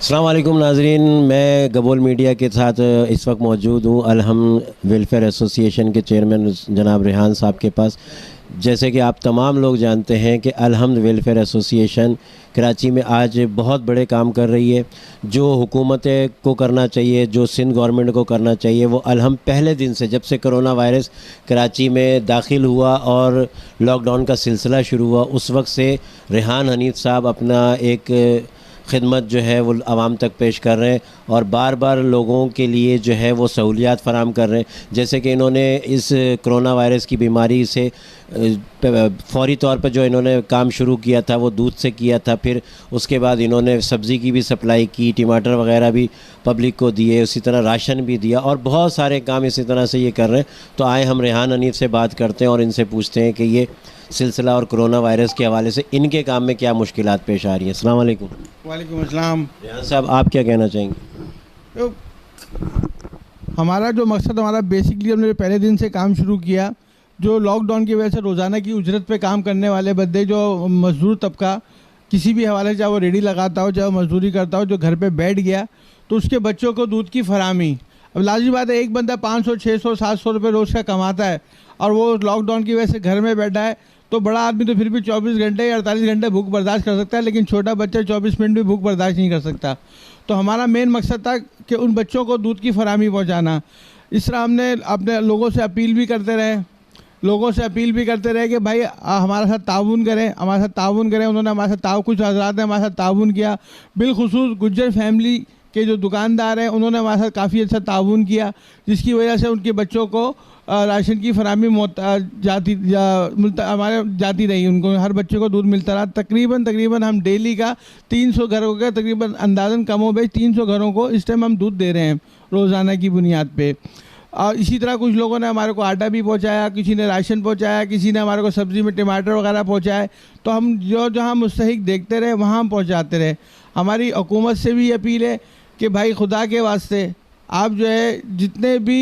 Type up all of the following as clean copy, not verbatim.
अस्सलाम वालेकुम नाजरीन, मैं गबोल मीडिया के साथ इस वक्त मौजूद हूँ अलहम वेलफेयर एसोसिएशन के चेयरमैन जनाब रेहान साहब के पास। जैसे कि आप तमाम लोग जानते हैं कि अलहम वेलफेयर एसोसिएशन कराची में आज बहुत बड़े काम कर रही है। जो हुकूमत को करना चाहिए, जो सिंध गवर्नमेंट को करना चाहिए, वो अलहम पहले दिन से जब से कोरोना वायरस कराची में दाखिल हुआ और लॉकडाउन का सिलसिला शुरू हुआ उस वक्त से रेहान हनीफ साहब अपना एक खिदमत जो है वो आवाम तक पेश कर रहे हैं और बार बार लोगों के लिए जो है वो सहूलियात फराम कर रहे हैं। जैसे कि इन्होंने इस कोरोना वायरस की बीमारी से फ़ौरी तौर पर जो इन्होंने काम शुरू किया था वो दूध से किया था, फिर उसके बाद इन्होंने सब्ज़ी की भी सप्लाई की, टमाटर वगैरह भी पब्लिक को दिए, उसी तरह राशन भी दिया और बहुत सारे काम इसी तरह से ये कर रहे हैं। तो आए हम रेहान हनीफ से बात करते हैं और इनसे पूछते हैं कि ये सिलसिला और कोरोना वायरस के हवाले से इनके काम में क्या मुश्किलात पेश आ रही हैं। अस्सलाम वालेकुम। वालेकुम अस्सलाम। रेहान साहब, आप क्या कहना चाहेंगे? तो हमारा जो मकसद, हमारा बेसिकली हमने पहले दिन से काम शुरू किया, जो लॉकडाउन की वजह से रोज़ाना की उजरत पे काम करने वाले बंदे, जो मज़दूर तबका किसी भी हवाले से, चाहे वो रेडी लगाता हो, चाहे वो मजदूरी करता हो, जो घर पे बैठ गया तो उसके बच्चों को दूध की फराहमी। अब लाजमी बात है, एक बंदा 500, 600, 700 रुपये रोज़ का कमाता है और वो लॉकडाउन की वजह से घर में बैठा है, तो बड़ा आदमी तो फिर भी 24 घंटे या 48 घंटे भूख बर्दाश्त कर सकता है, लेकिन छोटा बच्चा 24 मिनट भी भूख बर्दाश्त नहीं कर सकता। तो हमारा मेन मकसद था कि उन बच्चों को दूध की फराहमी पहुँचाना। इस तरह हमने अपने लोगों से अपील भी करते रहे कि भाई हमारे साथ ताउन करें, उन्होंने हमारे साथ कुछ हजरात ने हमारे साथ ताउन किया। बिलखुसूस गुज्जर फैमिली के जो दुकानदार हैं उन्होंने हमारे साथ काफ़ी अच्छा ताउन किया, जिसकी वजह से उनके बच्चों को राशन की फराहमी जाती रही। उनको हर बच्चे को दूध मिलता रहा। तकरीबन हम डेली का 300 घरों का तकरीबन अंदाज़न कमोबेश 300 घरों को इस टाइम हम दूध दे रहे हैं रोज़ाना की बुनियाद पे। और इसी तरह कुछ लोगों ने हमारे को आटा भी पहुंचाया, किसी ने राशन पहुंचाया, किसी ने हमारे को सब्ज़ी में टमाटर वगैरह पहुंचाए। तो हम जो जहाँ मुस्तहिक देखते रहे वहाँ हम पहुँचाते रहे। हमारी हुकूमत से भी अपील है कि भाई खुदा के वास्ते आप जो है जितने भी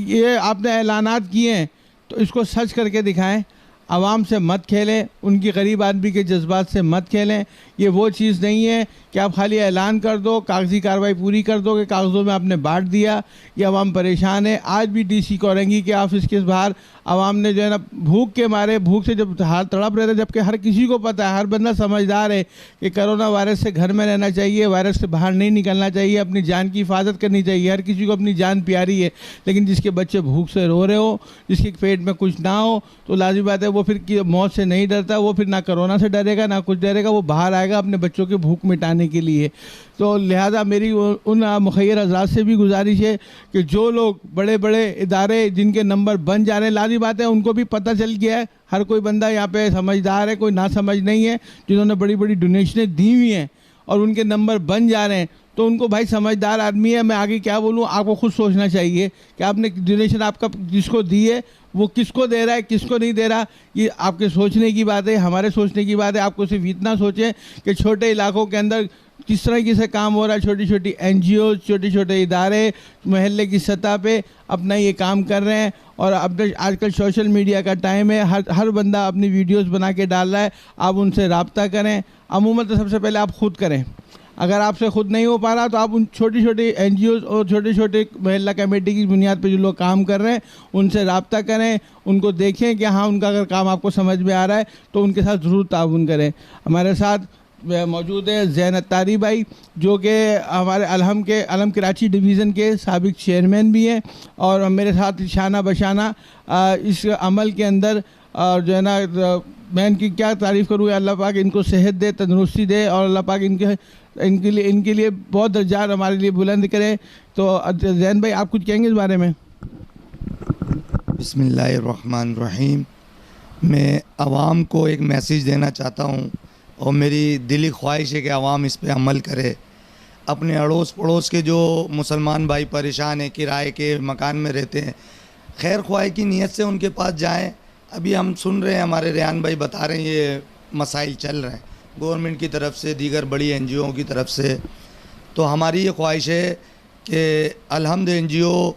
ये आपने ऐलानात किए हैं तो इसको सच करके दिखाएं। आवाम से मत खेलें, उनकी गरीब आदमी के जज्बात से मत खेलें। ये वो चीज़ नहीं है कि आप खाली ऐलान कर दो, कागजी कार्रवाई पूरी कर दो कि कागज़ों में आपने बांट दिया। ये आवाम परेशान है। आज भी डीसी कोरंगी के ऑफिस के बाहर आवाम ने जो है ना भूख के मारे, भूख से जब हाल तड़प रहे थे, जबकि हर किसी को पता है, हर बंदा समझदार है कि कोरोना वायरस से घर में रहना चाहिए, वायरस से बाहर नहीं निकलना चाहिए, अपनी जान की हिफाजत करनी चाहिए। हर किसी को अपनी जान प्यारी है, लेकिन जिसके बच्चे भूख से रो रहे हो, जिसके पेट में कुछ ना हो, तो लाजिम बात है वो फिर मौत से नहीं डरता, वो फिर ना कोरोना से डरेगा ना कुछ डरेगा, वो बाहर आएगा अपने बच्चों की भूख मिटाने के लिए। तो लिहाजा मेरी उन मुखैर हज़रात से भी गुजारिश है कि जो लोग बड़े बड़े इदारे जिनके नंबर बन जा रहे हैं, लाज़मी बात है उनको भी पता चल गया है। हर कोई बंदा यहाँ पे समझदार है, कोई ना समझ नहीं है। जिन्होंने बड़ी बड़ी डोनेशनें दी हुई हैं और उनके नंबर बन जा रहे हैं, तो उनको भाई समझदार आदमी है, मैं आगे क्या बोलूँ, आपको खुद सोचना चाहिए कि आपने डोनेशन आपका जिसको दी है वो किसको दे रहा है, किसको नहीं दे रहा। ये आपके सोचने की बात है, हमारे सोचने की बात है। आपको सिर्फ इतना सोचें कि छोटे इलाकों के अंदर किस तरह से काम हो रहा है। छोटी छोटी NGO, छोटे छोटे इदारे महल्ले की सतह पे अपना ये काम कर रहे हैं। और अब आजकल सोशल मीडिया का टाइम है, हर बंदा अपनी वीडियोस बना के डाल रहा है। आप उनसे रब्ता करें। अमूमन तो सबसे पहले आप खुद करें। अगर आपसे खुद नहीं हो पा रहा तो आप उन छोटी छोटी NGOs और छोटे छोटे महल्ला कमेटी की बुनियाद पे जो लोग काम कर रहे हैं उनसे रब्ता करें, उनको देखें कि हाँ उनका अगर काम आपको समझ में आ रहा है तो उनके साथ ज़रूर ताउन करें। हमारे साथ मौजूद है ज़ैन अत्तारी भाई, जो कि हमारे अलम कराची डिवीज़न के साबिक चेयरमैन भी हैं, और मेरे साथ शाना बशाना इस अमल के अंदर, और जो है ना मैं इनकी क्या तारीफ़ करूँ। अल्लाह पाक इनको सेहत दे, तंदुरुस्ती दे, और अल्लाह पाक इनके लिए बहुत दर्जात हमारे लिए बुलंद करे। तो ज़ैन भाई, आप कुछ कहेंगे इस बारे में? बिस्मिल्लाहिर्रहमानिर्रहीम। मैं आवाम को एक मैसेज देना चाहता हूँ और मेरी दिली ख्वाहिश है कि आवाम इस पर अमल करे। अपने अड़ोस पड़ोस के जो मुसलमान भाई परेशान हैं, किराए के मकान में रहते हैं, खैर ख्वाही की नीयत से उनके पास जाएं। अभी हम सुन रहे हैं, हमारे रेहान भाई बता रहे हैं ये मसाइल चल रहे हैं गवर्नमेंट की तरफ से, दीगर बड़ी NGO की तरफ से। तो हमारी ये ख्वाहिश है कि अलहम्द NGO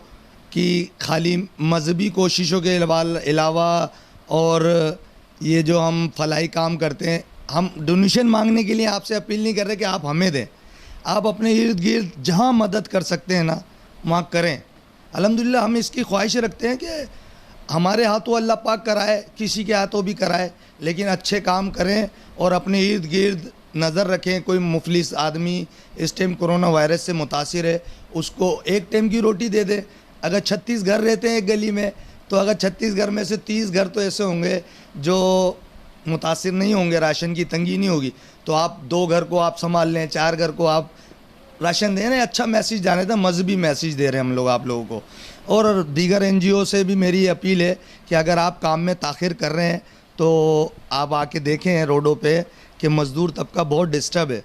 की खाली मजहबी कोशिशों के अलावा और ये जो हम फलाई काम करते हैं, हम डोनेशन मांगने के लिए आपसे अपील नहीं कर रहे कि आप हमें दें। आप अपने इर्द गिर्द जहाँ मदद कर सकते हैं ना वहाँ करें। अल्हम्दुलिल्लाह हम इसकी ख्वाहिश रखते हैं कि हमारे हाथों अल्लाह पाक कराए, किसी के हाथों भी कराए, लेकिन अच्छे काम करें और अपने इर्द गिर्द नज़र रखें। कोई मुफलिस आदमी इस टाइम कोरोना वायरस से मुतासिर है, उसको एक टाइम की रोटी दे दे। अगर 36 घर रहते हैं एक गली में, तो अगर 36 घर में से 30 घर तो ऐसे होंगे जो मुतासिर नहीं होंगे, राशन की तंगी नहीं होगी, तो आप 2 घर को आप संभाल लें, 4 घर को आप राशन दें। अच्छा मैसेज जाने था, मजहबी मैसेज दे रहे हैं हम लोग आप लोगों को। और दीगर NGO से भी मेरी अपील है कि अगर आप काम में ताख़िर कर रहे हैं तो आप आके देखें रोडों पे कि मज़दूर तबका बहुत डिस्टर्ब है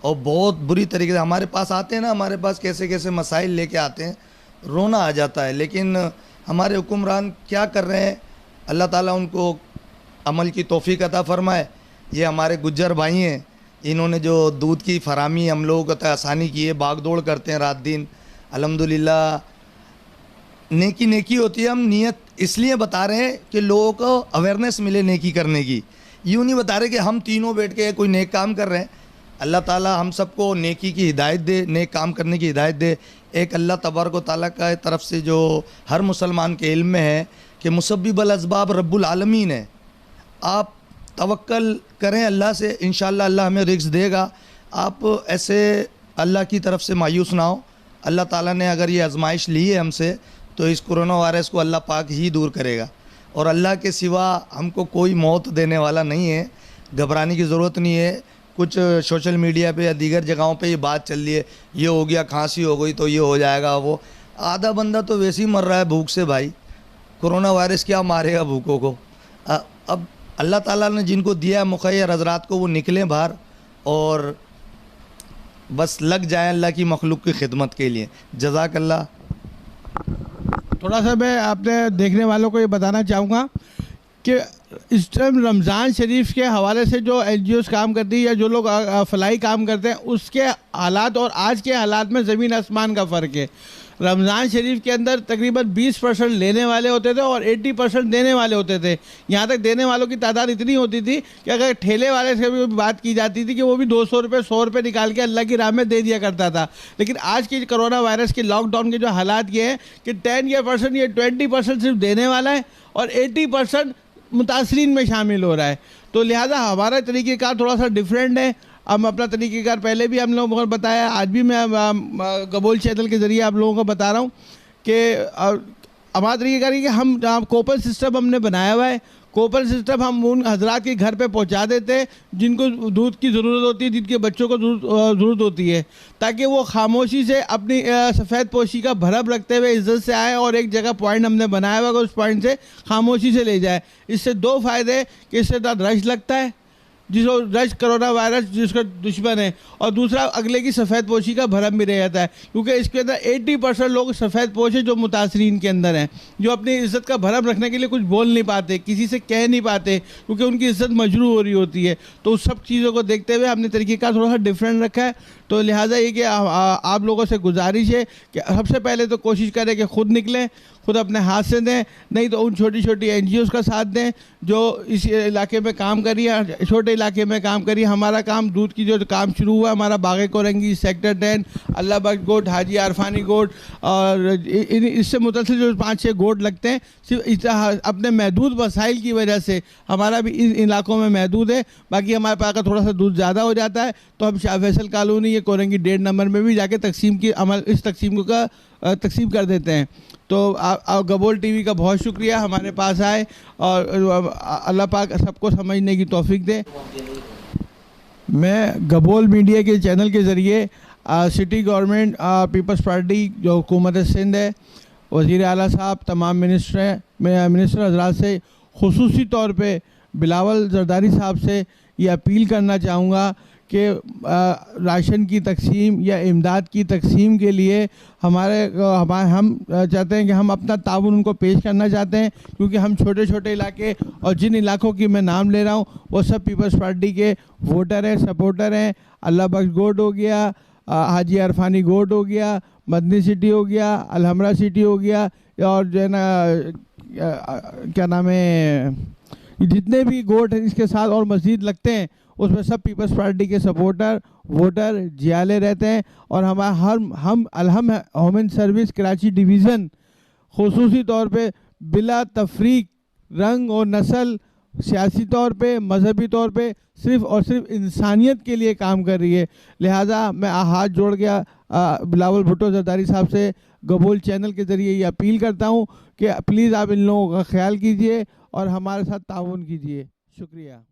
और बहुत बुरी तरीके से हमारे पास आते हैं ना, हमारे पास कैसे कैसे मसाइल लेके आते हैं, रोना आ जाता है। लेकिन हमारे हुक्मरान क्या कर रहे हैं, अल्लाह ताला उनको अमल की तौफीक अता फ़रमाए। ये हमारे गुज्जर भाई हैं, इन्होंने जो दूध की फरामी हम लोगों को आसानी की है, भाग दौड़ करते हैं रात दिन। अल्हम्दुलिल्लाह नेकी नेकी होती है। हम नियत इसलिए बता रहे हैं कि लोगों को अवेयरनेस मिले नेकी करने की, यूँ नहीं बता रहे कि हम तीनों बैठ के कोई नेक काम कर रहे हैं। अल्लाह ताला हम सबको नेकी की हिदायत दे, नेक काम करने की हिदायत दे। एक अल्लाह तबारक व तआला का तरफ से जो हर मुसलमान के इल्म में है कि मुसब्बिबुल अस्बाब रब्बुल आलमीन है। आप तवक्कल करें अल्लाह से, इंशाअल्लाह अल्लाह हमें रिज़्क़ देगा। आप ऐसे अल्लाह की तरफ से मायूस ना हो। अल्लाह ताला ने अगर ये आजमाइश ली है हमसे, तो इस कोरोना वायरस को अल्लाह पाक ही दूर करेगा और अल्लाह के सिवा हमको कोई मौत देने वाला नहीं है। घबराने की ज़रूरत नहीं है। कुछ सोशल मीडिया पे या दीगर जगहों पे ये बात चल रही है, ये हो गया, खांसी हो गई तो ये हो जाएगा। वो आधा बंदा तो वैसे ही मर रहा है भूख से भाई, कोरोना वायरस क्या मारेगा भूखों को। अब अल्लाह ताला ने जिनको दिया है मुखय्यर हज़रात को, वो निकलें बाहर और बस लग जाए अल्लाह की मखलूक की खिदमत के लिए। जज़ाकल्लाह। थोड़ा सा मैं अपने देखने वालों को ये बताना चाहूँगा कि इस टाइम रमज़ान शरीफ के हवाले से जो NGOs काम करती है या जो लोग फलाई काम करते हैं, उसके हालात और आज के हालात में ज़मीन आसमान का फ़र्क है। रमज़ान शरीफ के अंदर तकरीबन 20% लेने वाले होते थे और 80% देने वाले होते थे। यहाँ तक देने वालों की तादाद इतनी होती थी कि अगर ठेले वाले से भी बात की जाती थी कि वो भी 200 रुपये 100 रुपये निकाल के अल्लाह की राह में दे दिया करता था। लेकिन आज की कोरोना वायरस के लॉकडाउन के जो हालात ये हैं कि 10% या 20% सिर्फ देने वाला है और 80% मुतासरीन में शामिल हो रहा है। तो लिहाजा हमारा तरीक़ेकार थोड़ा सा डिफरेंट है। हम अपना तरीक़ेकार पहले भी हम लोगों को बताया, आज भी मैं गबोल चैनल के ज़रिए आप लोगों को बता रहा हूँ कि हमारा तरीक़ेकार ये कि हम कूपन सिस्टम हमने बनाया हुआ है। कूपन सिस्टम हम उन हजरात के घर पे पहुंचा देते हैं जिनको दूध की ज़रूरत होती है, जिनके बच्चों को ज़रूरत होती है, ताकि वो खामोशी से अपनी सफ़ेद पोशी का भरम रखते हुए इज़्ज़त से आए और एक जगह पॉइंट हमने बनाया हुआ उस पॉइंट से खामोशी से ले जाए। इससे 2 फ़ायदे कि इससे रश लगता है, जिसको रश कोरोना वायरस जिसका दुश्मन है, और दूसरा अगले की सफ़ेद पोशी का भरम भी रह जाता है, क्योंकि इसके अंदर 80% लोग सफ़ेद पोश है जो मुतासरीन के अंदर हैं, जो अपनी इज़्ज़त का भरम रखने के लिए कुछ बोल नहीं पाते, किसी से कह नहीं पाते, क्योंकि उनकी इज़्ज़त मजरू हो रही होती है। तो उस सब चीज़ों को देखते हुए हमने तरीक़ेकार थोड़ा सा डिफरेंट रखा है। तो लिहाजा ये कि आप लोगों से गुजारिश है कि सबसे पहले तो कोशिश करें कि ख़ुद निकलें, खुद अपने हाथ से दें, नहीं तो उन छोटी छोटी NGOs का साथ दें जो इस इलाके में काम करी है, छोटे इलाके में काम करी। हमारा काम दूध की जो काम शुरू हुआ हमारा बाग़े कोरंगी सेक्टर 10 अल्लाह बख्श गोट, हाजी आरफानी गोट और इससे मुतसिल जो 5-6 गोट लगते हैं, सिर्फ अपने महदूद वसाइल की वजह से हमारा भी इन इलाकों में महदूद है। बाकी हमारे पास अगर थोड़ा सा दूध ज़्यादा हो जाता है तो हम शाह फैसल कॉलोनी या कोरंगी 1.5 नंबर में भी जाके तकसीम की अमल इस तकसीम का तकसीम कर देते हैं। तो गबोल TV का बहुत शुक्रिया हमारे पास आए और अल्लाह पाक सबको समझने की तौफीक दे। मैं गबोल मीडिया के चैनल के ज़रिए सिटी गवर्नमेंट पीपल्स पार्टी जो हुकूमत सिंध है, वज़ीर आला साहब, तमाम मिनिस्टर हजरात से खुसूसी तौर पे बिलावल ज़रदारी साहब से ये अपील करना चाहूँगा कि राशन की तकसीम या इमदाद की तकसीम के लिए हम चाहते हैं कि हम अपना ताउन उनको पेश करना चाहते हैं, क्योंकि हम छोटे छोटे इलाके और जिन इलाकों की मैं नाम ले रहा हूँ वो सब पीपल्स पार्टी के वोटर हैं, सपोर्टर हैं। अल्लाह बख्श गोट हो गया, हाजी अरफानी गोट हो गया, मदनी सिटी हो गया, अलहमरा सिटी हो गया, और जो है ना क्या नाम है, जितने भी गोट हैं इसके साथ और मस्जिद लगते हैं उसमें सब पीपल्स पार्टी के सपोर्टर वोटर जियाले रहते हैं। और हम अलहम ह्यूमन सर्विस कराची डिवीज़न खुसूसी तौर पे बिला तफरीक रंग और नस्ल, सियासी तौर पे, मजहबी तौर पे सिर्फ़ और सिर्फ इंसानियत के लिए काम कर रही है। लिहाजा मैं हाथ जोड़ गया बिलावल भुट्टो जरदारी साहब से गबोल चैनल के ज़रिए ये अपील करता हूँ कि प्लीज़ आप इन लोगों का ख्याल कीजिए और हमारे साथ ताउन कीजिए। शुक्रिया।